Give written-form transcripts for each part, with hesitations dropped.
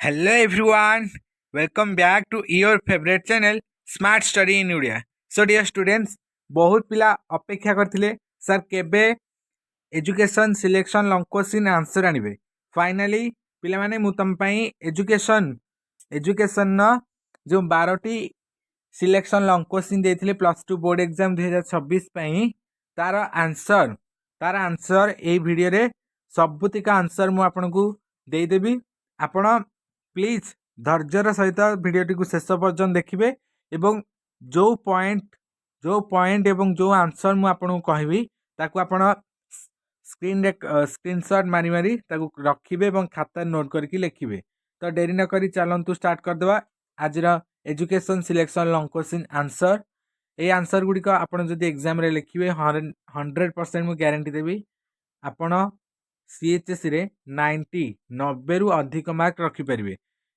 Hello everyone, welcome back to your favorite channel Smart Study in India. So dear students, बहुत पिला अपेक्षा करथिले sir केबे education selection long question answer आनिबे. Finally पिला माने मु तम पई एजुकेशन न जो 12टी सिलेक्शन लॉन्ग क्वेश्चन देथिले प्लस 2 बोर्ड एग्जाम 2026 पई तार आंसर ए वीडियो रे सबुतिका आंसर मु आपनको देई देबी. आपण प्लीज धैर्यर सहित भिडटी को शेष पर्यटन देखिए एवं जो पॉइंट एवं जो आंसर मु आपको कहबी ताकू आपण स्क्रीनशॉट मारी मारी ताकू रखिबे एवं खाता नोट करके लिखिबे. तो डेरी न करी चलंतु स्टार्ट करदेवा आज education selection long question answer. ये आंसर गुड़िक आपड़ जब एग्जाम लिखिए 100% मुझे ग्यारंटी देवी आपण CHS रे 90 रु अधिक मार्क रखिपारे.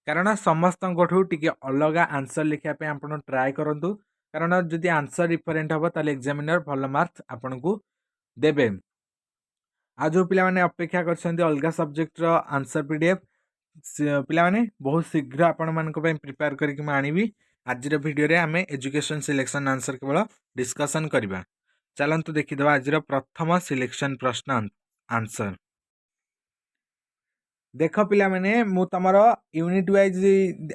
कारण समस्त टी अलग आंसर लिखापी आप ट्राए करूँ कारण जदि आंसर डिफरेन्ट हम ताले एग्जामिनर भल मार्क्स आपन को देबे. आ जो पिला माने अपेक्षा कर अलग सब्जेक्ट आंसर PDF पिला माने बहुत शीघ्र आपण मान प्रिपेयर करके आनिबी. आज वीडियो रे आमे एजुकेशन सिलेक्शन आंसर केवल डिस्कशन करबा. चलंतु देखिदबा आज प्रथम सिलेक्शन प्रश्न आंसर. देख पिला माने मु तमर यूनिट वाइज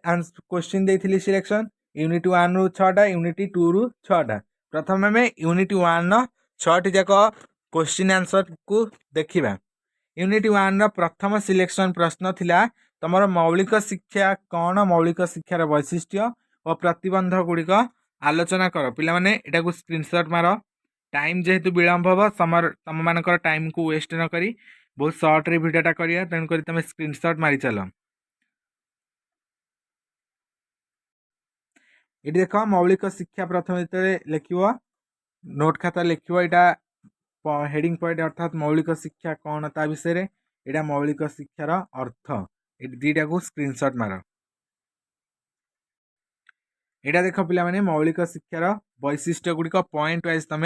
क्वेश्चन देथिली सिलेक्शन यूनिट 1 रु 6टा यूनिट 2 रु 6टा. प्रथम आमे यूनिट 1 न 6टी जाक क्वेश्चन आंसर को देखिबा. यूनिट 1 र प्रथम सिलेक्शन प्रश्न थिला तमर मौलिक शिक्षा कौन मौलिक शिक्षार वैशिष्ट्य और प्रतिबंध गुड़िक आलोचना कर. पिला माने एटा को स्क्रीनशॉट मार. टाइम जेहेतु विलंब हम तम मानकर टाइम को वेस्ट न करी बहुत सर्ट रे भिडियोटा करिया तेणु करी तुम स्क्रीनशॉट मारी चल. ये देख मौलिक शिक्षा प्रथम जो लिख नोट खाता लिख हेडिंग पॉइंट अर्थात मौलिक शिक्षा कौन ता विषय यहाँ मौलिक शिक्षार अर्थ ये दुईटा को स्क्रीनशॉट मार. यहाँ देख पे मौलिक शिक्षार वैशिष्ट्य गुड़िक पॉइंट वाइज तुम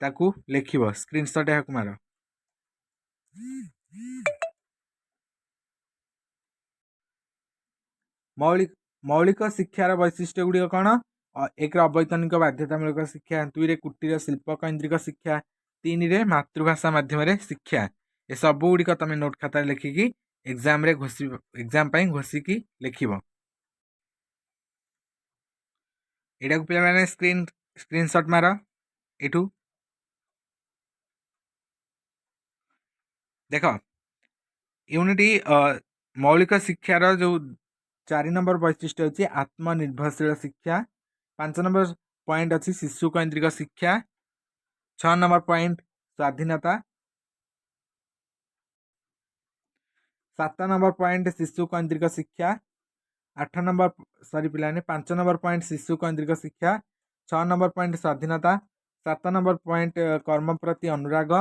ताकू लिख स्क्रीनशॉट यहाँ मार. मौलिक शिक्षार वैशिष्ट्य गुड़िक कौन एक अवैतनिक बाध्यतामूलक शिक्षा 2 रे कुटीर शिल्प केन्द्रिक शिक्षा 3 रे मातृभाषा माध्यम शिक्षा ये सब गुड़िक तुम नोट खाता लिखिकी एग्जाम रे एग्जाम घोषिकी लिख. यहाँ को पे स्क्रीनशॉट मार. एठू देख यूनिटी मौलिक शिक्षार जो 4 नंबर वैशिष्ट्य अच्छी आत्मनिर्भरशील शिक्षा. 5 नंबर पॉइंट अच्छी शिशु केन्द्रिक शिक्षा. 6 नंबर पॉइंट स्वाधीनता. 7 नंबर पॉइंट शिशु केन्द्रिक शिक्षा. 8 नंबर 5 नंबर पॉइंट शिशु केन्द्रिक शिक्षा. 6 नंबर पॉइंट स्वाधीनता. 7 नंबर पॉइंट कर्म प्रति अनुराग.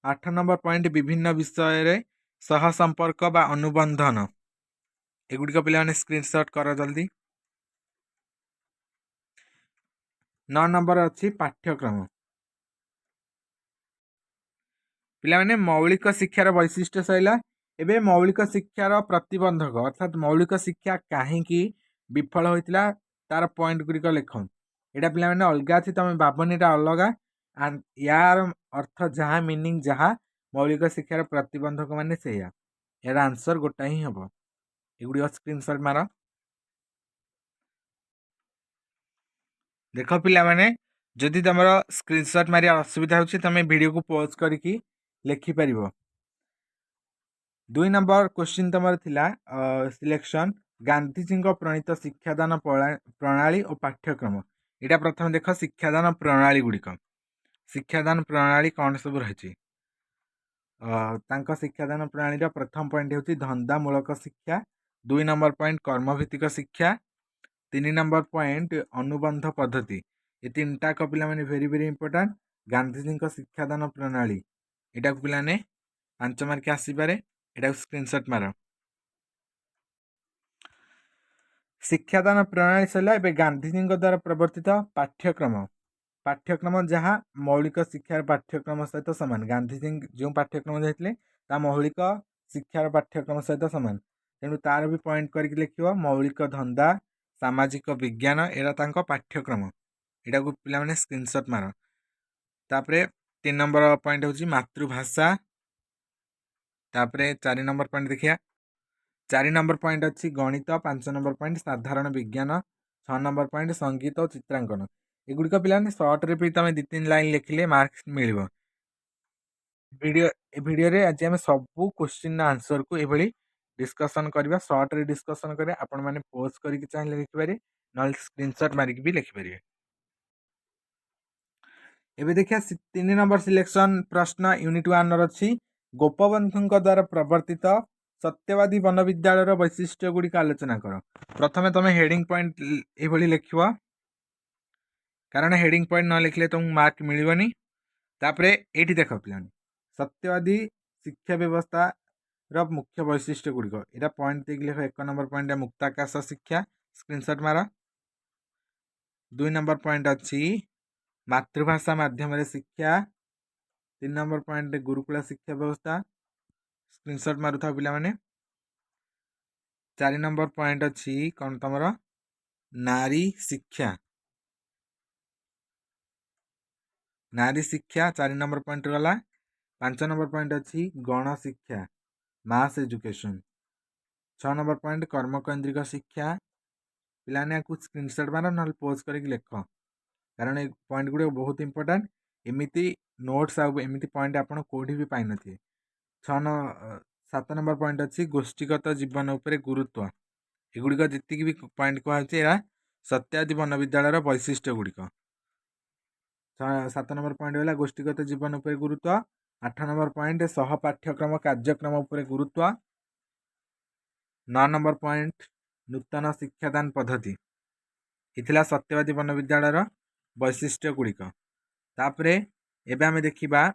8 नंबर पॉइंट विभिन्न विषय सह संपर्क बा अनुबंधन एगुड़िक पे स्क्रीनशॉट कर जल्दी. 9 नंबर अच्छी पाठ्यक्रम. पे मौलिक शिक्षार वैशिष्ट्य सैला एवं मौलिक शिक्षार प्रतिबंधक अर्थात मौलिक शिक्षा कहीं विफल होता तार पॉइंट गुड़िक लिख. यहाँ पे अलग अच्छी तुम भावनी अलग यार अर्थ जहाँ मीनिंग जहाँ मौलिक शिक्षार प्रतिबंधक मान से यार आंसर गोटा ही हम एगुड़ी स्क्रीनशॉट मार. देख पिला माने जदि तुम स्क्रीनशॉट मारे असुविधा हो तुम वीडियो को पॉज करके लिखिपर. 2 नंबर क्वेश्चन तुम थिला सिलेक्शन गांधीजी प्रणीत शिक्षादान प्रणाली और पाठ्यक्रम. यहाँ प्रथम देख शिक्षादान प्रणाली गुड़िक शिक्षादान प्रणाली कौन सब रही. शिक्षादान प्रणाली प्रथम पॉइंट हूँ धंदामूलक शिक्षा. 2 नंबर पॉइंट कर्मभित्तिक शिक्षा. 3 नंबर पॉइंट अनुबंध पद्धति. ये 3टा पिला माने वेरी वेरी इंपोर्टेंट. गांधीजी शिक्षादान प्रणाली यहाँ को पिलाने 5 मार्क आसीपे. यहाँ स्क्रीनशॉट मार. शिक्षादान प्रणाली सरला गांधीजी द्वारा प्रवर्तित पाठ्यक्रम जहाँ मौलिक शिक्षार पाठ्यक्रम सहित सामान. गांधीजी जो पाठ्यक्रम देते मौलिक शिक्षार पाठ्यक्रम सहित सामान. तेणु तार भी पॉइंट करके लिखिव मौलिक धंदा सामाजिक विज्ञान एरा तांको पाठ्यक्रम एटा को पिला माने स्क्रीनशॉट मार। तापरे 3 नंबर पॉइंट होची मातृभाषा। तापरे 4 नंबर पॉइंट देखिया 4 नंबर पॉइंट अच्छी गणित। 5 नंबर पॉइंट साधारण विज्ञान। 6 नंबर पॉइंट संगीत और चित्रांकन। एगुड़िक पिलाने सर्ट रे भी तुम 2-3 लाइन लिखिले मार्क्स मिलिबो। वीडियो रे आज हम सबू क्वेश्चन आंसर को एभली डिस्कशन करबा शॉर्ट रे डिस्कशन करे आपण माने पोज करके चाहे लिखि पारे न स्क्रीनशॉट मारिक भी लिखि पारे। एबे देखिया 3 नंबर सिलेक्शन प्रश्न यूनिट 1 र अछि गोपबंधुଙ୍କ द्वारा प्रवर्तित सत्यवादी वन विद्यालय वैशिष्ट्य गुड़िक आलोचना कर। प्रथमे तुम हेडिंग पॉइंट एभली लिखिव कारण हेडिंग पॉइंट न लिखले तुमको मार्क मिलबनी। तापरे एठी देख पिलानी सत्यवादी शिक्षा व्यवस्था र मुख्य वैशिष्ट्य गुड़िक एटा पॉइंट देख लिख। 1 नंबर पॉइंट मुक्ताकाश शिक्षा स्क्रीनशॉट मार। 2 नंबर पॉइंट अच्छी मातृभाषा माध्यम रे शिक्षा। 3 नंबर पॉइंट गुरुकुल शिक्षा व्यवस्था स्क्रीनशॉट मारुथा पिला माने। 4 नंबर पॉइंट अच्छी कौन तमर नारी शिक्षा। नारी शिक्षा 4 नंबर पॉइंट गला। 5 नंबर पॉइंट अच्छी गण शिक्षा मास एजुकेशन। 6 नंबर पॉइंट कर्मकेन्द्रिक शिक्षा पिलाने को स्क्रीनशॉट मार न पोज करके लिख कारण ये पॉइंट गुड़े बहुत इंपोर्टेंट। एमती नोट्स आमती पॉइंट आपड़ कौटी भी पाई नथिबे। 7 नंबर पॉइंट अच्छी गोष्ठीगत जीवन उपरे गुरुत्व एगुड़िक जी भी पॉइंट कहला सत्यादि वन विद्यालय वैशिष्ट्य गुड़िक। 7 नंबर पॉइंट है गोष्ठीगत जीवन उपरे गुरुत्व। 8 नंबर पॉइंट सह पाठ्यक्रम कार्यक्रम उपरे गुरुत्व। 9 नंबर पॉइंट नूतन शिक्षादान पद्धति इथिला सत्यवादी वन विद्यालय वैशिष्ट्य गुड़िक। तापरे एबे आमे देखिबा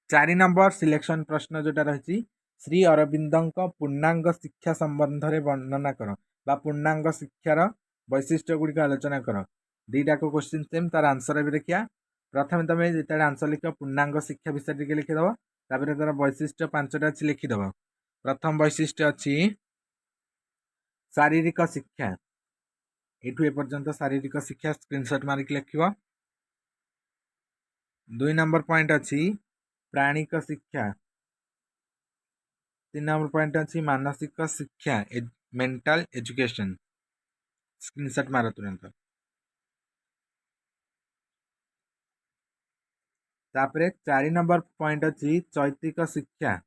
4 नंबर सिलेक्शन प्रश्न जोटा रही श्री अरविंदଙ୍କ पूर्णांग शिक्षा संबंध रे वर्णना कर बा पूर्णांग शिक्षार वैशिष्ट्य गुड़िक आलोचना कर। दीटा को क्वेश्चन सेम तार आंसर भी देखिया। प्रथम तुम जो आंसर लिख पूर्णांग शिक्षा विषय टी लिखिदेव। तापर तार वैशिष्ट्य 5टा अच्छी लिखिदेव। प्रथम वैशिष्ट्य अच्छी शारीरिक शिक्षा एठू एपर्यंत शारीरिक शिक्षा स्क्रीनशॉट मारिक लिखिव। 2 नंबर पॉइंट अच्छी प्राणिक शिक्षा। 3 नंबर पॉइंट अच्छी मानसिक शिक्षा मेंटल एजुकेशन स्क्रीनशॉट मार तुरंत। तापरे 4 नंबर पॉइंट अच्छी चैतिक शिक्षा।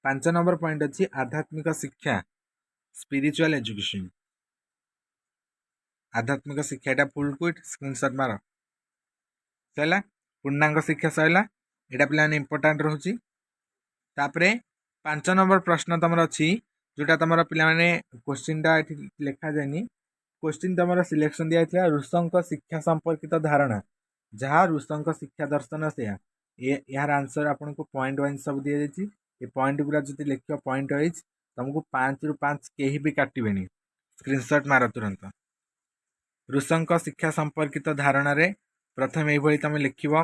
5 नंबर पॉइंट अच्छी आध्यात्मिक शिक्षा स्पिरिचुअल एजुकेशन आध्यात्मिक शिक्षा एटा फुल क्विट स्क्रीनशॉट मार। सैला पूर्णांग शिक्षा सैला एटा पिलाने इंपोर्टेंट रहउची। तापरे 5 नंबर प्रश्न तमर अच्छी जोटा तमर पिलाने क्वेश्चन टा लिखा जायनी क्वेश्चन तमर सिलेक्शन दिया था रुषंक शिक्षा संपर्कित धारणा जहाँ रुषंक शिक्षा दर्शन से यार आंसर आपन को पॉइंट वाइज सब दिया जायछि। ये पॉइंट गुरा जति लिखियो पॉइंट वाइज तुमको 5 रु 5 केही भी काटिबेनी स्क्रीनशॉट मार तुरंत। रुषंक शिक्षा संपर्कित धारणा रे प्रथम एभली तुम लिखिव।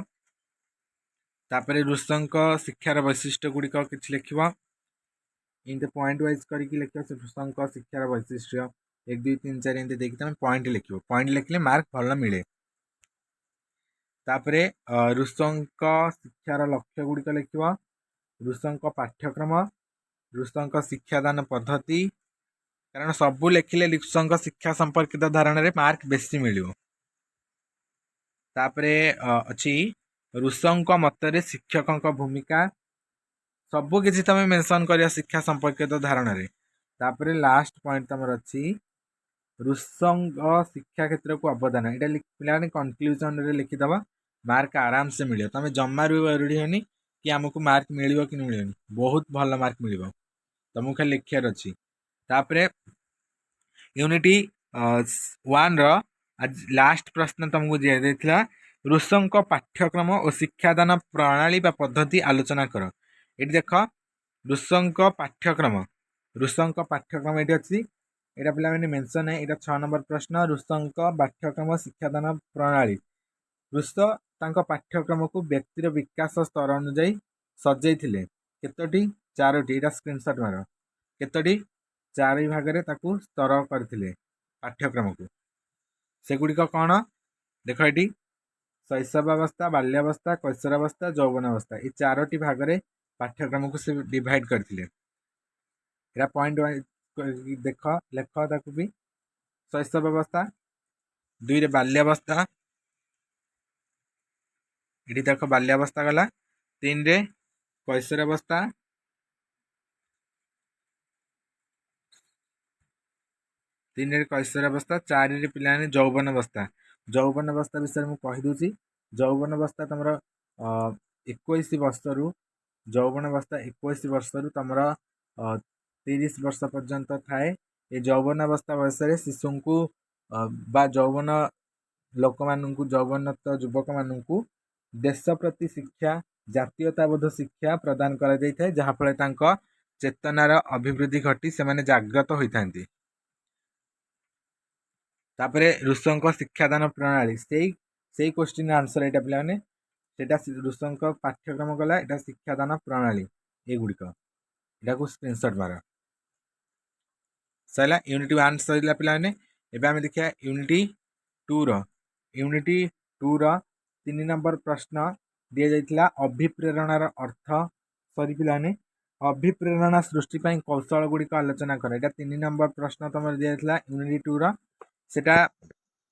तापरे रुषंक शिक्षार वैशिष्ट्य गुड़िक किछि लिखिव इनते पॉइंट वाइज करके लिखिव। रुषंक शिक्षार वैशिष्ट्य 1 2 3 4 एंते देखि तुम पॉइंट लिखिव। पॉइंट लिखले मार्क भल मिले। तापरे रुषंक शिक्षार लक्ष्य गुड़िक लिखिव। रुषंक पाठ्यक्रम रुषंक शिक्षादान पद्धति कारण सबू लिखिले रुषंक शिक्षा संपर्कित धारणा रे मार्क बेसी मिलियो। तापरे अच्छी रुषंक मतरे शिक्षक भूमिका सबू किसी तुम मेंशन करिया शिक्षा संपर्कित धारणा रे। तापरे लास्ट पॉइंट तमर अच्छी रुषंक शिक्षा क्षेत्र को अवदान एटा पिलाने कंक्लूजन रे लिखिदबा मार्क आराम से मिलियो। तुम जम्मा रुड़ियोनी कि आमको मार्क मिलियो कि मिलियोनी बहुत भल मार्क मिलियो तुमको खाली लिखियार अच्छी। तापरे यूनिटी 1 रो आज लास्ट प्रश्न तुमको दिया जायथिला रुषंक पाठ्यक्रम और शिक्षादान प्रणाली बा पद्धति आलोचना कर। ये देख रुषंक पाठ्यक्रम ये अच्छी एटा पिला माने मेंशन है। एटा 6 नंबर प्रश्न रुषंक पाठ्यक्रम शिक्षादान प्रणाली रुष तांको पाठ्यक्रम को व्यक्तिर विकास स्तर अनुଯାयी सजेइथिले केतोटी चारोटी एटा स्क्रीनशॉट मार केतोटी 4 भाग में ताकू स्तर करथिले पाठ्यक्रम को सेगुड़िक कौन देख ये शैशवावस्था बाल्यावस्था कैशोरावस्था यौवनावस्था ये 4टी भाग में पाठ्यक्रम को से डिवाइड करथिले एरा पॉइंट वाइज देख लेख ताकू भी शैशवावस्था 2 रे बाल्यावस्था ये देख बाल्यावस्था गला 3 रे कैशोरावस्था 3 रे कैशोरावस्था 4 रे पिला यौवनावस्था यौवनावस्था विषय मुझे कहीदे यौवनावस्था तुम 21 वर्ष रु यौवनावस्था 21 वर्ष रु तुम 30 वर्ष पर्यंत थाए ये यौवनावस्था बयस शिशु को बा यौवन लोक मानू यौवनत युवक मानू देश प्रति शिक्षा जातीयताबोध शिक्षा प्रदान करा जाय जहाँफल चेतनार अभिवृद्धि घटी से जाग्रत होता तापरे ऋषंक शिक्षादान प्रणाली से क्वेश्चन आंसर यहाँ पे सेटा ऋषंक पाठ्यक्रम गला यहाँ शिक्षादान प्रणाली ये गुड़िक यहाँ को स्क्रीनशॉट मार सर यूनिट 1 सरला पे एवं देखिए यूनिट 2 3 नंबर प्रश्न दि जाइए अभिप्रेरणार अर्थ सरी पे अभिप्रेरणा सृष्टि कौशल गुड़िक आलोचना कर यहाँ 3 नंबर प्रश्न तुम दि जाइए यूनिट 2 सेटा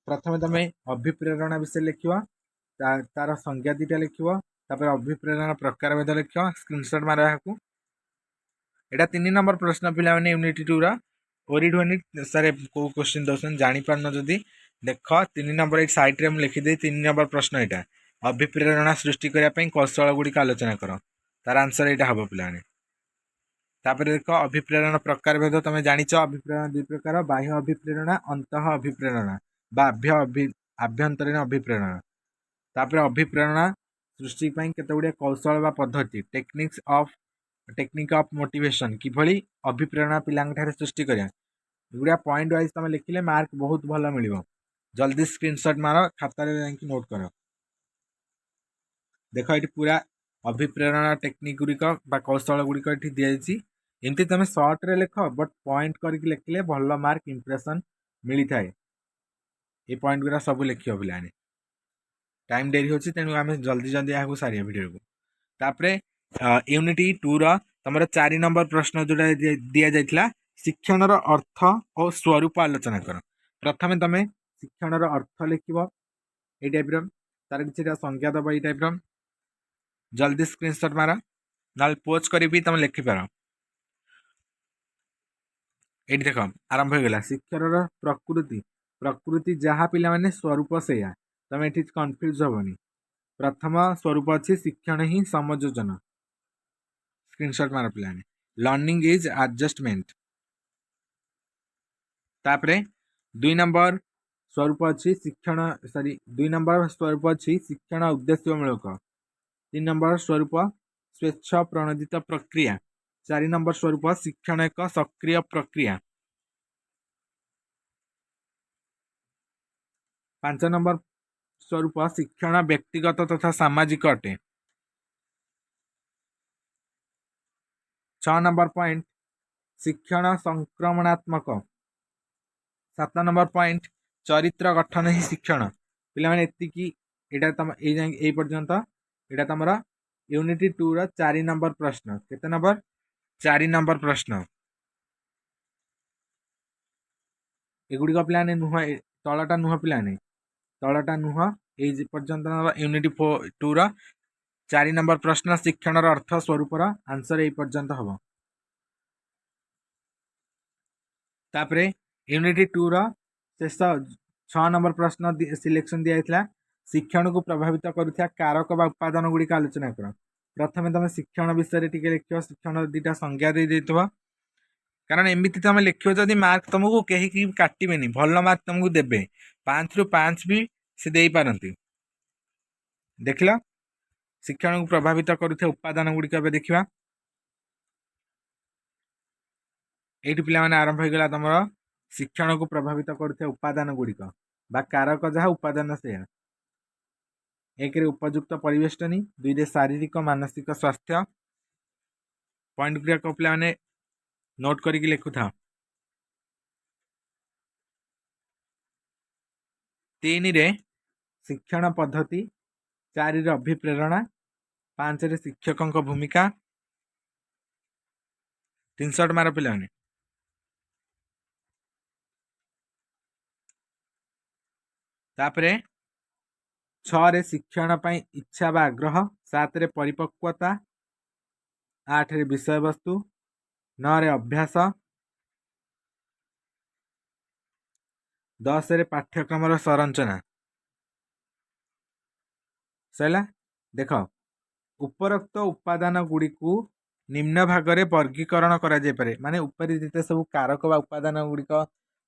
प्रथम तुम अभिप्रेरणा विषय लिख तार संज्ञा 2टा लिख अभिप्रेरणा प्रकार भेद लिख स्क्रीनशॉट मार यहाँ 3 नंबर प्रश्न पिला यूनिट 2 ओरिड यूनिट सर कौ क्वेश्चन दौन जापार जदि देख 3 नंबर ये साइड में लिखिदे 3 नंबर प्रश्न यहाँ अभिप्रेरणा सृष्टि करने कौशल गुड़िक आलोचना कर तार आंसर यहाँ हम पे तापर देख अभिप्रेरण प्रकार भेद तुम जान अभिप्रेरण 2 प्रकार बाह्य अभिप्रेरणा अंत अभिप्रेरणा बाह्य आभ्यंतरीण अभिप्रेरणा तापर अभिप्रेरणा सृष्टि केतगुड़िया कौशल पद्धति टेक्निक ऑफ मोटिवेशन किभली अभिप्रेरणा पिला सृष्टि करा गुड़िया पॉइंट वाइज तुम लिखिले मार्क बहुत भल मिल जल्दी स्क्रीनशॉट मार खाता नोट कर देख ये पूरा अभिप्रेरणा टेक्निक गुड़िक कौशल गुड़िक ये दिखाई एमती तुम सर्ट रे लिख बट पॉइंट करके लिखले भल मार्क इंप्रेशन मिली थाए ये पॉइंट गुरा सब लिख पे टाइम डेरी होची तेणु आम जल्दी जल्दी यहाँ सारे भिडियो को तापरे यूनिट 2 तुम 4 नंबर प्रश्न जोड़ा दि जाइए शिक्षण अर्थ और स्वरूप आलोचना कर प्रथम तुम शिक्षण अर्थ लिख ये टाइप तार कि संज्ञा दब ये टाइप जल्दी स्क्रीनशॉट मार ना पोज कर भी तुम लिखिपार ये देख आरंभ होगा शिक्षार प्रकृति प्रकृति जहाँ पिला माने स्वरूप से तुम ये कन्फ्यूज हेनी प्रथम स्वरूप अच्छी शिक्षण ही समयोजन स्क्रीनशॉट मार पे लर्निंग इज एडजस्टमेंट तापरे 2 नंबर स्वरूप अच्छी शिक्षण सॉरी 2 नंबर स्वरूप अच्छी शिक्षण उद्देश्यमूलक 3 नंबर स्वरूप स्वेच्छ प्रणोदित प्रक्रिया 4 नंबर स्वरूप शिक्षण एक सक्रिय प्रक्रिया 5 नंबर स्वरूप शिक्षण व्यक्तिगत तथा सामाजिक अटे 6 नंबर पॉइंट शिक्षण संक्रमणात्मक 7 नंबर पॉइंट चरित्र गठन ही शिक्षण पे एटा तुम ये पर्यंत यहाँ तुम यूनिट 2 4 नंबर प्रश्न केते नंबर 4 नंबर प्रश्न एगुड़िक पे नुह तलटा नुह पे तलटा नुह ये पर्यंत यूनिट 2 4 नंबर प्रश्न शिक्षण अर्थ स्वरूप आंसर ये पर्यंत हम तापरे यूनिट 2 शेष 6 नंबर प्रश्न सिलेक्शन दिया शिक्षण को प्रभावित करुवा कारक बा उपादान गुड़िक आलोचना कर प्रथम तुम शिक्षण विषय टी लिख शिक्षण 2टा संज्ञा दे कारण एमती तुम लिख जदि मार्क तुमको कहीं काटे भल मार्क तुमको देवे 5 रु 5 भी से दे पारती देख ल शिक्षण को प्रभावित करुवा उपादान गुड़िक देखा ये पे आरंभ होगा तुम शिक्षण को प्रभावित करुवा उपादान गुड़िक बा कारक जहाँ उपादान से 1 उपयुक्त परिवेष्टनी 2 शारीरिक मानसिक स्वास्थ्य पॉइंट गुड़ाक पे नोट करके लिखु था। 3 रे शिक्षण पद्धति, 4 रे अभिप्रेरणा, 5 रे शिक्षकों भूमिका। 300 मार पे। तापरे 6 रे शिक्षण पर इच्छा व आग्रह, 7 रे परिपक्वता, 8 रे विषय वस्तु, 9 रे अभ्यास, 10 रे पाठ्यक्रम संरचना। सैला देख, उपरोक्त उपादान गुड़ी को निम्न भाग में वर्गीकरण करा जाय पारे। माने ऊपर जिते सब कारक बा उपादान गुड़िक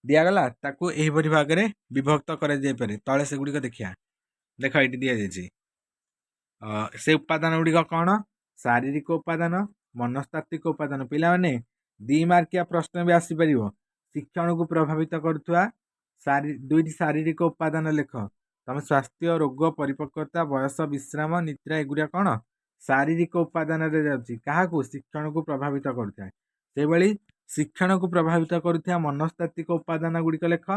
दिगला ताकू एहिपरि भाग में विभक्त करा जाय पारे। तले से गुड़िक देखिया, देख ये दि जाइए से उपादान गुड़िक कौन? शारीरिक उपादान, मनस्तात्विक उपादान। पिला माने 2 मार्किया प्रश्न भी आसीपर। शिक्षण को प्रभावित करुवा 2टी शारीरिक उपादान लेख। तुम स्वास्थ्य, रोग, परिपक्वता, बयस, विश्राम, निद्रा एगुड़ा कौन? शारीरिक उपादान क्या शिक्षण को प्रभावित करुए। से भली शिक्षण को प्रभावित करुवा मनस्तात्विक उपादान गुड़िक लेख।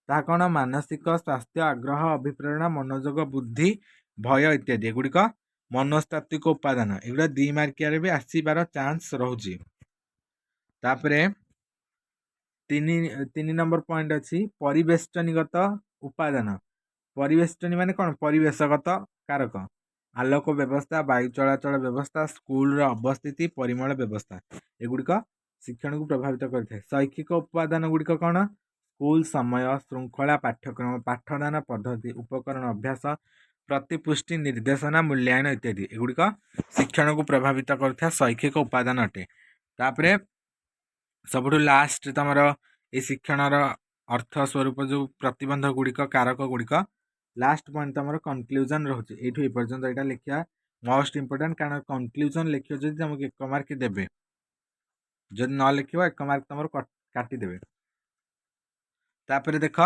ता कौन? मानसिक, स्वास्थ्य, आग्रह, अभिप्रेरणा, मनोजोग, बुद्धि, भय इत्यादि एगुड़िक मनस्तात्विक उपादान। एगुड़ा 2 मार्किया भी आसबार चांस रोचे। तापरे 3 नंबर पॉइंट अच्छी परिवेष्टनीगत उपादान। परिवेष्टनी माने कौन? परिवेशगत कारक, आलोक व्यवस्था, वायु चलाचल व्यवस्था, स्कूल अवस्थिति, परिमल व्यवस्था एगुड़िक शिक्षण को प्रभावित करते। शैक्षिक उपादान गुड़िक कौन? स्कूल समय, श्रृंखला, पाठ्यक्रम, पाठदान पद्धति, उपकरण, अभ्यास, प्रतिपुष्टि, निर्देशना, मूल्यांकन इत्यादि एगुड़िक शिक्षण को प्रभावित करता शैक्षिक उपादान अटे। तापरे सबुठ लास्ट तमर ये शिक्षणर अर्थ स्वरूप जो प्रतिबंध गुड़िक कारक गुड़िक लास्ट पॉइंट तुम कनक्लूजन रोचे। ये पर्यटन यहाँ लिखा मोस्ट इंपोर्टाट, कारण कनक्लूजन लिख जो तुमको 1 मार्क देवे, जब न लिख 1 मार्क तुम काटिदेवे। तापर देख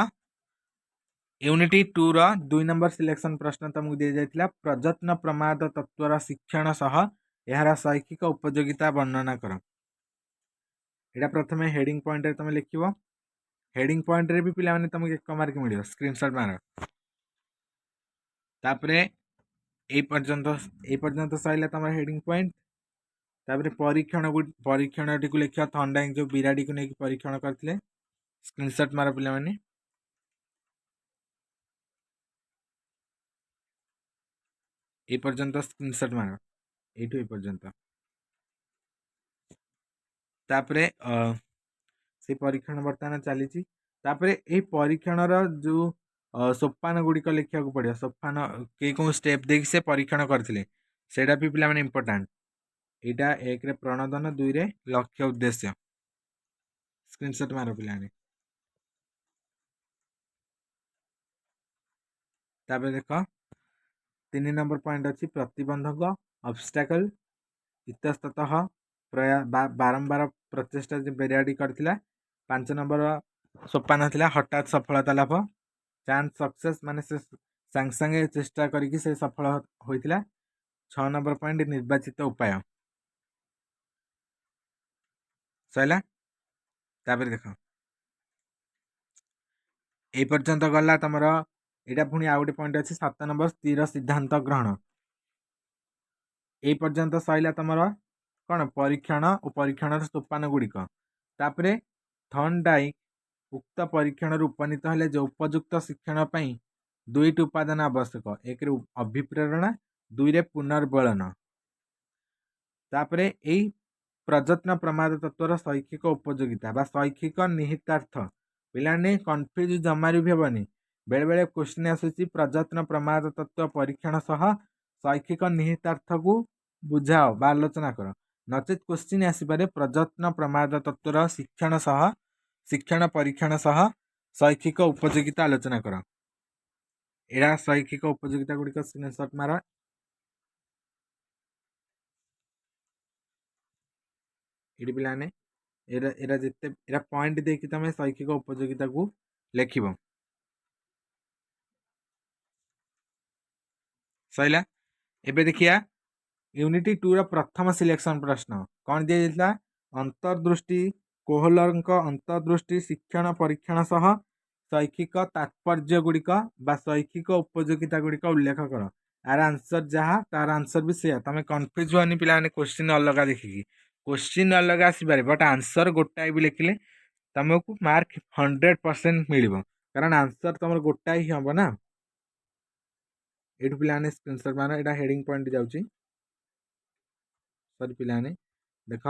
यूनिटी 2 रो 2 नंबर सिलेक्शन प्रश्न तुमको दी जाइथिला प्रयत्न प्रमाद तत्वर शिक्षण सह यार शैक्षिक उपयोगिता वर्णना कर। यहाँ प्रथम हेडिंग पॉइंट रे तुम लिखिव। हेडिंग पॉइंट रे भी पिला माने तुमको 1 मार्क मिलियो, स्क्रीनशॉट मार। तापरे ए पर्यंत सैला तुम हेडिंग पॉइंट। तापरे परीक्षण टी लिखा थंडा जो बिराड़ी को लेकिन परीक्षण करते, स्क्रीनशॉट मार पिला माने। ए पर्यंत स्क्रीनशॉट मार, ये पर्यंत। तापरे से परीक्षण बर्तमान चली। तापरे परीक्षण जो सोपान गुड़िक लिखा पड़ो, सोपान कई कौन स्टेप देख से परीक्षण करते सेटा भी पिला माने इंपोर्टाट। यहाँ 1 रे प्रणोदन, 2 रे लक्ष्य उद्देश्य, स्क्रीनशॉट मार पिला माने। तापर देख 3 नंबर पॉइंट अच्छी प्रतिबंधक ऑब्स्टैकल, इतस्ततः बारंबार प्रचेषा बेरियाडी करथिला। 5 नंबर सोपान थिला हठात सफलता लाभ, चांस सक्सेस माने से सांग सांगे चेष्टा करिकि से सफल होइतिला। 6 नंबर पॉइंट निर्वाचित उपाय सैला। तापर देख ए पर्यंत गला तमर। यहाँ पुणी आउ गोटे पॉइंट अच्छी 7 नंबर स्थिर सिद्धांत ग्रहण। ए पर्यंत सैला तमर कौन? परीक्षण और परीक्षण सोपान गुड़िक। तापरे थर्नडाइक उक्त परीक्षण उपनीत हेले जो उपयुक्त शिक्षण पर 2टी उपादान आवश्यक, 1 रे अभिप्रेरणा, 2 रे पुनर्बलन। तापरे यही प्रयत्न प्रमाद तत्वर शैक्षिक उपयोगिता बा शैक्षिक निहितार्थ। पिलाने कन्फ्यूज जमारू भी हेनी। बेले बेले क्वेश्चन आसूसी प्रयत्न प्रमाद तत्व परीक्षण सह शैक्षिक निहितार्थ को बुझाओ बा आलोचना कर। नचेत क्वेश्चन आसीपे प्रयत्न प्रमाद तत्वर शिक्षण सह शिक्षण परीक्षण सह शैक्षिक उपयोगिता आलोचना कर। एरा शैक्षिक उपयोगिता गुड़िक स्क्रीनशॉट मार। ये पिलाने एरा जिते एरा पॉइंट देखि तुम शैक्षिक उपयोगिता को लिखिब सैला। एबे देखिया यूनिटी 2 ର ପ୍ରଥମ ସିଲେକ୍ସନ ପ୍ରଶ୍ନ କ'ଣ ଦିଆଯାଇଥିଲା? ଅନ୍ତର୍ଦୃଷ୍ଟି କୋହଲରଙ୍କ ଅନ୍ତର୍ଦୃଷ୍ଟି ଶିକ୍ଷଣ ପରୀକ୍ଷଣ ସହ ଶୈକ୍ଷିକ ତାତ୍ପର୍ଯ୍ୟ ଗୁଡ଼ିକ ବା ଶୈକ୍ଷିକ ଉପଯୋଗିତା ଗୁଡ଼ିକ ଉଲ୍ଲେଖ କର। ଆର ଆନ୍ସର ଯାହା ତାର ଆନ୍ସର ବି ସେଇଆ। ତମେ କନଫ୍ୟୁଜ ହୁଅନି ପିଲାମାନେ କ୍ୱେଶ୍ଚିନ୍ ଅଲଗା ଦେଖିକି। କ୍ୱେଶ୍ଚିନ୍ ଅଲଗା ଆସିପାରେ ବଟ୍ ଆନ୍ସର ଗୋଟାଏ ବି ଲେଖିଲେ ତମକୁ ମାର୍କ 100% ମିଳିବ, କାରଣ ଆନ୍ସର ତମର ଗୋଟାଏ ହିଁ ହବ ନା। ଏଇଠୁ ପିଲାମାନେ ସ୍କ୍ରିନସଟ୍ ମାର, ଏଇଟା ହେଡିଂ ପଏଣ୍ଟ ଯାଉଛି। ସରି ପିଲାମାନେ ଦେଖ,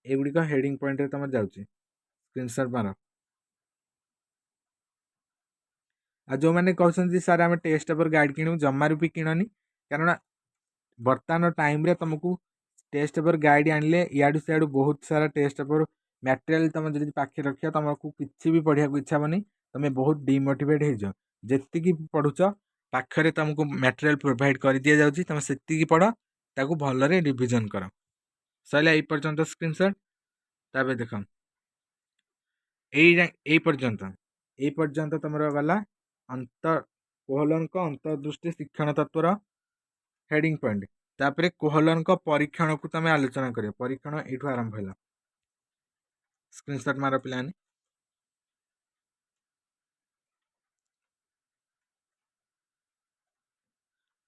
ଏଗୁଡ଼ିକ ହେଡିଂ ପଏଣ୍ଟରେ ତମର ଯାଉଛି, ସ୍କ୍ରିନସଟ୍ ମାର। ଆଉ ଯେଉଁମାନେ କହୁଛନ୍ତି ସାର୍ ଆମେ ଟେଷ୍ଟ ପେପର ଗାଇଡ଼ କିଣିବୁ, ଜମାରୁ ବି କିଣନି, କାରଣ ବର୍ତ୍ତମାନ ଟାଇମ୍ରେ ତୁମକୁ ଟେଷ୍ଟ ପେପର ଗାଇଡ଼ ଆଣିଲେ ଇଆଡ଼ୁ ସିଆଡ଼ୁ ବହୁତ ସାରା ଟେଷ୍ଟ ପେପର ମ୍ୟାଟେରିଆଲ ତୁମେ ଯଦି ପାଖରେ ରଖିବ ତୁମକୁ କିଛି ବି ପଢ଼ିବାକୁ ଇଚ୍ଛା ହେବନି, ତୁମେ ବହୁତ ଡିମୋଟିଭେଟ୍ ହେଇଯିବ। ଯେତିକି ପଢ଼ୁଛ ପାଖରେ ତୁମକୁ ମ୍ୟାଟେରିଆଲ ପ୍ରୋଭାଇଡ଼ କରିଦିଆଯାଉଛି, ତୁମେ ସେତିକି ପଢ଼, ତାକୁ ଭଲରେ ରିଭିଜନ୍ କର। ସରିଲା ଏଇ ପର୍ଯ୍ୟନ୍ତ ସ୍କ୍ରିନସଟ୍। ତାପରେ ଦେଖ ଏଇ ପର୍ଯ୍ୟନ୍ତ ତମର ଗଲା କୋହଲରଙ୍କ ଅନ୍ତର୍ଦୃଷ୍ଟି ଶିକ୍ଷଣ ତତ୍ତ୍ୱର ହେଡିଂ ପଏଣ୍ଟ। ତାପରେ କୋହଲରଙ୍କ ପରୀକ୍ଷଣକୁ ତମେ ଆଲୋଚନା କରିବ। ପରୀକ୍ଷଣ ଏଇଠୁ ଆରମ୍ଭ ହେଲା। ସ୍କ୍ରିନସଟ୍ ମାର ପିଲାମାନେ।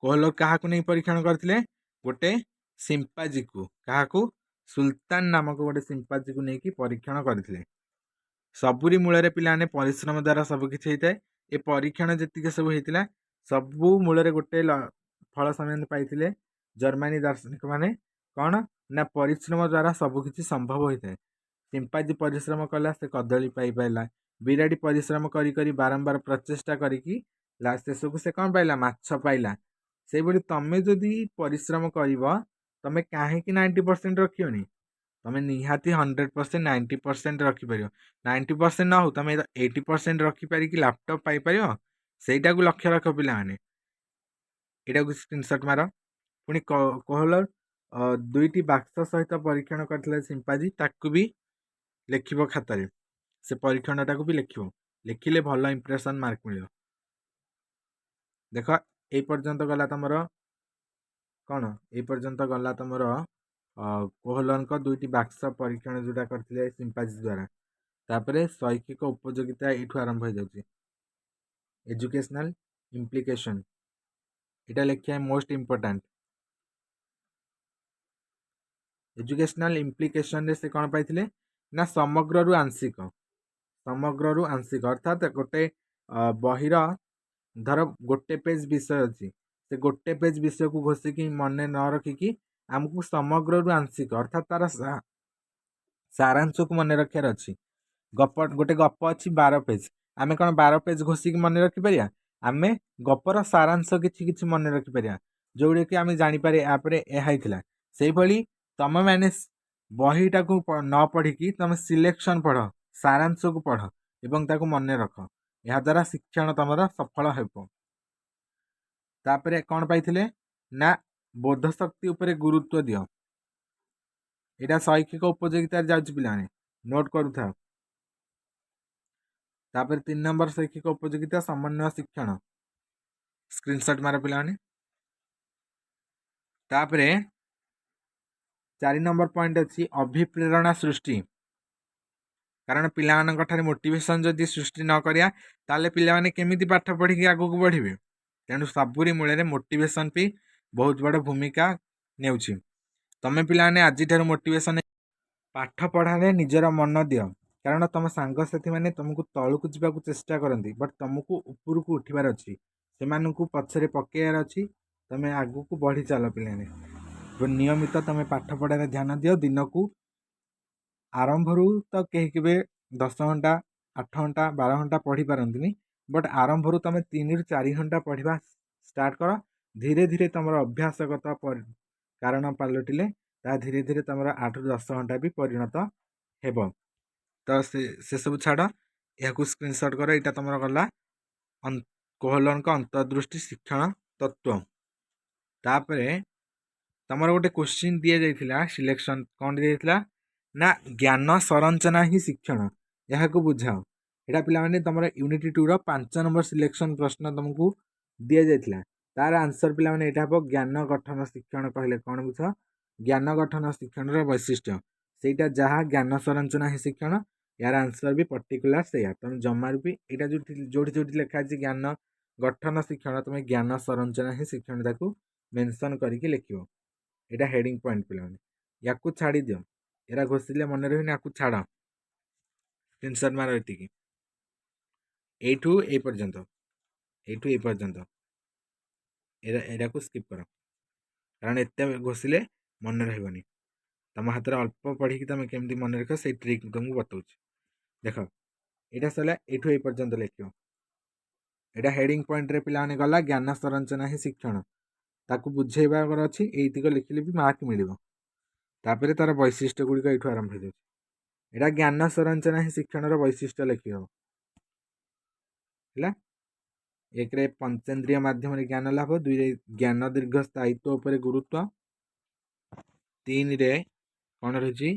କୋହଲର କାହାକୁ ନେଇ ପରୀକ୍ଷଣ କରିଥିଲେ? ଗୋଟେ ସିମ୍ପାଜିକୁ। କାହାକୁ? ସୁଲତାନ ନାମକ ଗୋଟେ ସିମ୍ପାଜିକୁ ନେଇକି ପରୀକ୍ଷଣ କରିଥିଲେ। ସବୁରି ମୂଳରେ ପିଲାମାନେ ପରିଶ୍ରମ ଦ୍ୱାରା ସବୁ କିଛି ହେଇଥାଏ। ଏ ପରୀକ୍ଷଣ ଯେତିକି ସବୁ ହେଇଥିଲା ସବୁ ମୂଳରେ ଗୋଟେ ଫଳ ସେମାନେ ପାଇଥିଲେ ଜର୍ମାନୀ ଦାର୍ଶନିକ ମାନେ। କ'ଣ ନା ପରିଶ୍ରମ ଦ୍ୱାରା ସବୁ କିଛି ସମ୍ଭବ ହୋଇଥାଏ। ସିମ୍ପାଜି ପରିଶ୍ରମ କଲା, ସେ କଦଳୀ ପାଇପାରିଲା। ବିରାଡ଼ି ପରିଶ୍ରମ କରି କରି ବାରମ୍ବାର ପ୍ରଚେଷ୍ଟା କରିକି ଶେଷକୁ ସେ କ'ଣ ପାଇଲା? ମାଛ ପାଇଲା। ସେଇଭଳି ତମେ ଯଦି ପରିଶ୍ରମ କରିବ, ତମେ କାହିଁକି 90% ରଖିବନି? ତମେ ନିହାତି 100% 90% ରଖିପାରିବ। 90% ନ ହଉ ତମେ 80% ରଖିପାରିକି ଲ୍ୟାପଟପ୍ ପାଇପାରିବ। ସେଇଟାକୁ ଲକ୍ଷ୍ୟ ରଖ ପିଲାମାନେ। ଏଇଟାକୁ ସ୍କ୍ରିନସଟ୍ ମାର। ପୁଣି କୋହଲର 2ଟି ବାକ୍ସ ସହିତ ପରୀକ୍ଷଣ କରିଥିଲେ ସିମ୍ପାଜି, ତାକୁ ବି ଲେଖିବ ଖାତାରେ। ସେ ପରୀକ୍ଷଣଟାକୁ ବି ଲେଖିବ, ଲେଖିଲେ ଭଲ ଇମ୍ପ୍ରେସନ୍ ମାର୍କ ମିଳିବ। ଦେଖ ଏଇ ପର୍ଯ୍ୟନ୍ତ ଗଲା ତମର କ'ଣ? ଏଇ ପର୍ଯ୍ୟନ୍ତ ଗଲା ତମର କୋହଲରଙ୍କ 2ଟି ବାକ୍ସ ପରୀକ୍ଷଣ ଯେଉଁଟା କରିଥିଲେ ସିମ୍ପାଜି ଦ୍ୱାରା। ତାପରେ ଶୈକ୍ଷିକ ଉପଯୋଗିତା ଏଇଠୁ ଆରମ୍ଭ ହେଇଯାଉଛି। ଏଜୁକେସନାଲ ଇମ୍ପ୍ଲିକେସନ এটা ଲେଖିବା ମୋଷ୍ଟ ଇମ୍ପୋର୍ଟାଣ୍ଟ। ଏଜୁକେସନାଲ ଇମ୍ପ୍ଲିକେସନରେ ସେ କ'ଣ ପାଇଥିଲେ? ନା ସମଗ୍ରରୁ ଆଂଶିକ। ସମଗ୍ରରୁ ଆଂଶିକ ଅର୍ଥାତ୍ ଗୋଟେ ବହିର ଧର ଗୋଟେ ପେଜ ବିଷୟ ଅଛି, ସେ ଗୋଟେ ପେଜ ବିଷୟକୁ ଘୋଷିକି ମନେ ନ ରଖିକି ଆମକୁ ସମଗ୍ରରୁ ଆଂଶିକ ଅର୍ଥାତ୍ ତାର ସାରାଂଶକୁ ମନେ ରଖିବାର ଅଛି। ଗୋଟେ ଗପ ଅଛି 12 ପେଜ, ଆମେ କ'ଣ 12 ପେଜ ଘୋଷିକି ମନେ ରଖିପାରିବା? ଆମେ ଗପର ସାରାଂଶ କିଛି କିଛି ମନେ ରଖିପାରିବା, ଯେଉଁଟାକି ଆମେ ଜାଣିପାରିବା ଏହାପରେ ଏହା ହେଇଥିଲା। ସେଇଭଳି ତମେ ମାନେ ବହିଟାକୁ ନ ପଢ଼ିକି ତମେ ସିଲେକ୍ସନ ପଢ଼, ସାରାଂଶକୁ ପଢ଼ ଏବଂ ତାକୁ ମନେ ରଖ। ଏହାଦ୍ୱାରା ଶିକ୍ଷଣ ତମର ସଫଳ ହେବ। ତାପରେ କ'ଣ ପାଇଥିଲେ? ନା ବୋଧ ଶକ୍ତି ଉପରେ ଗୁରୁତ୍ୱ ଦିଅ। ଏଇଟା ଶୈକ୍ଷିକ ଉପଯୋଗିତାରେ ଯାଉଛି ପିଲାମାନେ, ନୋଟ୍ କରୁଥାଅ। ତାପରେ 3 ନମ୍ବର ଶୈକ୍ଷିକ ଉପଯୋଗିତା ସମନ୍ୱୟ ଶିକ୍ଷଣ। ସ୍କ୍ରିନସଟ୍ ମାର ପିଲାମାନେ। ତାପରେ 4 ନମ୍ବର ପଏଣ୍ଟ ଅଛି ଅଭିପ୍ରେରଣା ସୃଷ୍ଟି। କାରଣ ପିଲାମାନଙ୍କ ଠାରେ ମୋଟିଭେସନ୍ ଯଦି ସୃଷ୍ଟି ନ କରିବା ତାହେଲେ ପିଲାମାନେ କେମିତି ପାଠ ପଢ଼ିକି ଆଗକୁ ବଢ଼ିବେ? ତେଣୁ ସବୁରି ମୂଳରେ ମୋଟିଭେସନ୍ ବି ବହୁତ ବଡ଼ ଭୂମିକା ନେଉଛି। ତମେ ପିଲାମାନେ ଆଜିଠାରୁ ମୋଟିଭେସନ୍ ପାଠ ପଢ଼ାରେ ନିଜର ମନ ଦିଅ, କାରଣ ତମ ସାଙ୍ଗସାଥି ମାନେ ତମକୁ ତଳକୁ ଯିବାକୁ ଚେଷ୍ଟା କରନ୍ତି, ବଟ୍ ତମକୁ ଉପରକୁ ଉଠିବାର ଅଛି। ସେମାନଙ୍କୁ ପଛରେ ପକେଇବାର ଅଛି। ତମେ ଆଗକୁ ବଢ଼ି ଚାଲ ପିଲାମାନେ। ନିୟମିତ ତମେ ପାଠ ପଢ଼ାରେ ଧ୍ୟାନ ଦିଅ। ଦିନକୁ ଆରମ୍ଭରୁ ତ କେହି କେବେ 10 ଘଣ୍ଟା 8 ଘଣ୍ଟା 12 ଘଣ୍ଟା ପଢ଼ି ପାରନ୍ତିନି, ବଟ୍ ଆରମ୍ଭରୁ ତମେ 3 ରୁ 4 ଘଣ୍ଟା ପଢ଼ିବା ଷ୍ଟାର୍ଟ କର। ଧୀରେ ଧୀରେ ତମର ଅଭ୍ୟାସଗତ କାରଣ ପାଲଟିଲେ ତାହା ଧୀରେ ଧୀରେ ତମର 8 ରୁ 10 ଘଣ୍ଟା ବି ପରିଣତ ହେବ। ତ ସେସବୁ ଛାଡ଼, ଏହାକୁ ସ୍କ୍ରିନସଟ୍ କର। ଏଇଟା ତମର ଗଲା କୋହଲରଙ୍କ ଅନ୍ତର୍ଦୃଷ୍ଟି ଶିକ୍ଷଣ ତତ୍ତ୍ୱ। ତାପରେ ତମର ଗୋଟେ କ୍ୱେଶ୍ଚିନ୍ ଦିଆଯାଇଥିଲା ସିଲେକ୍ସନ, କ'ଣ ଦିଆଯାଇଥିଲା? ନା ଜ୍ଞାନ ସଂରଚନା ହିଁ ଶିକ୍ଷଣ, ଏହାକୁ ବୁଝାଅ। ଏଇଟା ପିଲାମାନେ ତମର ୟୁନିଟ୍ 2 ର 5 ନମ୍ବର ସିଲେକ୍ସନ ପ୍ରଶ୍ନ ତମକୁ ଦିଆଯାଇଥିଲା। तार आंसर पिला माने एटा हबो ज्ञान गठन शिक्षण कहले कोन बुझ ज्ञान गठन शिक्षण रो वैशिष्ट्य सेटा जहा ज्ञान संरचना ही शिक्षण यार आंसर भी पर्टिकुलर सेया तुम जमार भी एटा जोठी लिखा अछि ज्ञान गठन शिक्षण तुम ज्ञान संरचना ही शिक्षण ताकू मेंशन करके लिखियो एटा हेडिंग पॉइंट पिला माने याकू छाड़ी दियो एरा घोषिले मन रहिने याकू छाड़ स्क्रीनशॉट मार एटिकी एठू ए पर्यंत एरा को स्किप कर कारण एत घोषिले मन रही तुम हाथ में अल्प पढ़ी तुम केमती मन रख से ट्रिक तुमको बताऊँ देख यहाँ सरला एठू ए पर्यंत लिख एटा हेडिंग पॉइंट रे पिला गला ज्ञान संरचना ही शिक्षण ताकू बुझेबार अच्छी एतिक लिखिले भी मार्क मिल तापर तार वैशिष्ट्य गुड़िक ये आरंभ हो जाए ज्ञान संरचना ही शिक्षण वैशिष्ट्य लिखी हम एक पंचेन्द्रिय माध्यम ज्ञान लाभ 2 ज्ञान दीर्घ स्थायित्व उपर गुरुत्व 3 रे कौन रही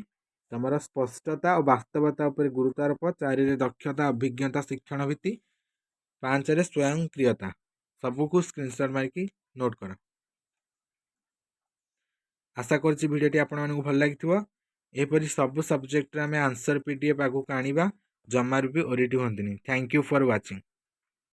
तुम स्पष्टता और वास्तवता उपर गुरुत्वारोप 4 रे दक्षता अभिज्ञता शिक्षण भित्ति 5 रे स्वयंक्रियता सबको स्क्रीनशॉट मारिकी नोट कर आशा करछि भिडियोटी आपण मानकु भल लागिथिबो एपरि सब सब्जेक्ट रे आमे आंसर पीडीएफ आगु कानिबा जमार भी ओरिटी होंदिनी थैंक यू फॉर वाचिंग।